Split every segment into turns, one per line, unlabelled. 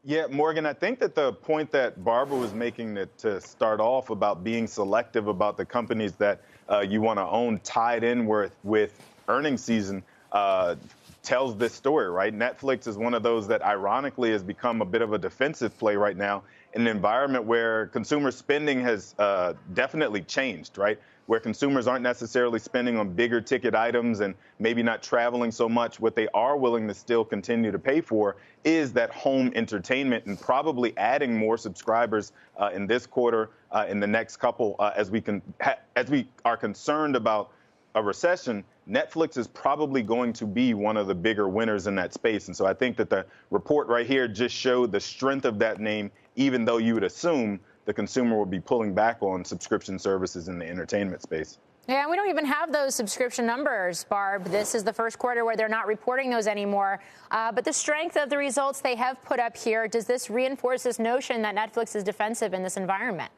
Yeah, Morgan, I think that the point that Barbara was making to start off about being selective about the companies that you want to own tied in with earnings season tells this story, right? Netflix is one of those that ironically has become a bit of a defensive play right now in an environment where consumer spending has definitely changed, right? Where consumers aren't necessarily spending on bigger ticket items and maybe not traveling so much. What they are willing to still continue to pay for is that home entertainment, and probably adding more subscribers in this quarter, in the next couple, as we are concerned about a recession. Netflix is probably going to be one of the bigger winners in that space. And so I think that the report right here just showed the strength of that name, even though you would assume the consumer will be pulling back on subscription services in the entertainment space.
Yeah, we don't even have those subscription numbers, Barb. This is the first quarter where they're not reporting those anymore. But the strength of the results they have put up here, does this reinforce this notion that Netflix is defensive in this environment?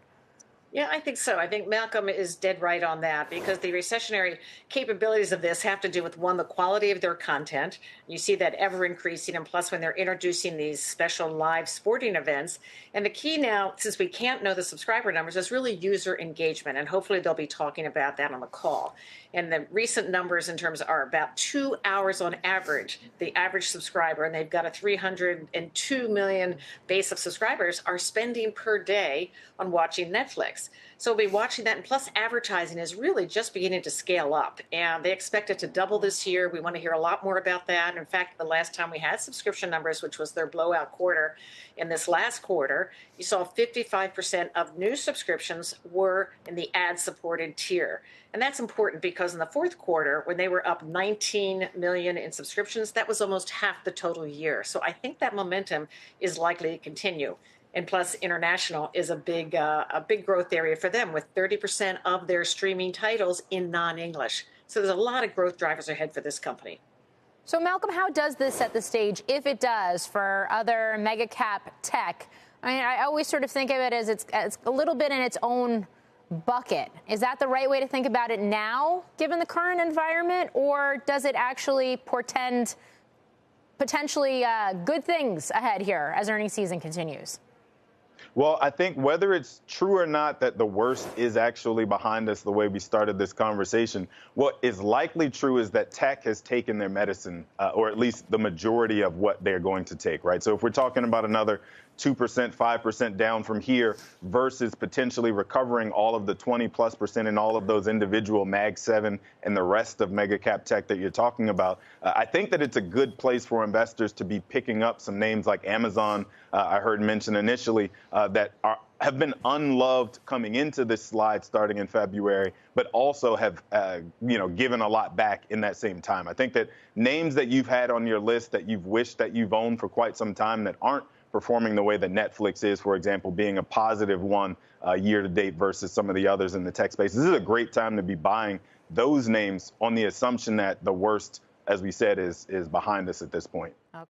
Yeah, I think so. I think Malcolm is dead right on that, because the recessionary capabilities of this have to do with, one, the quality of their content. You see that ever increasing, and plus when they're introducing these special live sporting events. And the key now, since we can't know the subscriber numbers, is really user engagement. And hopefully they'll be talking about that on the call. And the recent numbers in terms are about 2 hours on average, the average subscriber, and they've got a 302 million base of subscribers are spending per day on watching Netflix. So we'll be watching that, and plus advertising is really just beginning to scale up, and they expect it to double this year. We want to hear a lot more about that. In fact, the last time we had subscription numbers, which was their blowout quarter, in this last quarter, you saw 55% of new subscriptions were in the ad-supported tier. And that's important because in the fourth quarter, when they were up 19 million in subscriptions, that was almost half the total year. So I think that momentum is likely to continue. And plus, international is a big growth area for them, with 30% of their streaming titles in non-English. So there's a lot of growth drivers ahead for this company.
So, Malcolm, how does this set the stage, if it does, for other mega cap tech? I mean, I always sort of think of it as it's a little bit in its own bucket. Is that the right way to think about it now, given the current environment, or does it actually portend potentially good things ahead here as earnings season continues?
Well, I think whether it's true or not that the worst is actually behind us the way we started this conversation, what is likely true is that tech has taken their medicine, or at least the majority of what they're going to take, right? So if we're talking about another 2%, 5% down from here versus potentially recovering all of the 20+% in all of those individual Mag 7 and the rest of mega cap tech that you're talking about, I think that it's a good place for investors to be picking up some names like Amazon, I heard mentioned initially, that have been unloved coming into this slide starting in February, but also have given a lot back in that same time. I think that names that you've had on your list that you've wished that you've owned for quite some time that aren't performing the way that Netflix is, for example, being a positive one year to date versus some of the others in the tech space. This is a great time to be buying those names on the assumption that the worst, as we said, is behind us at this point.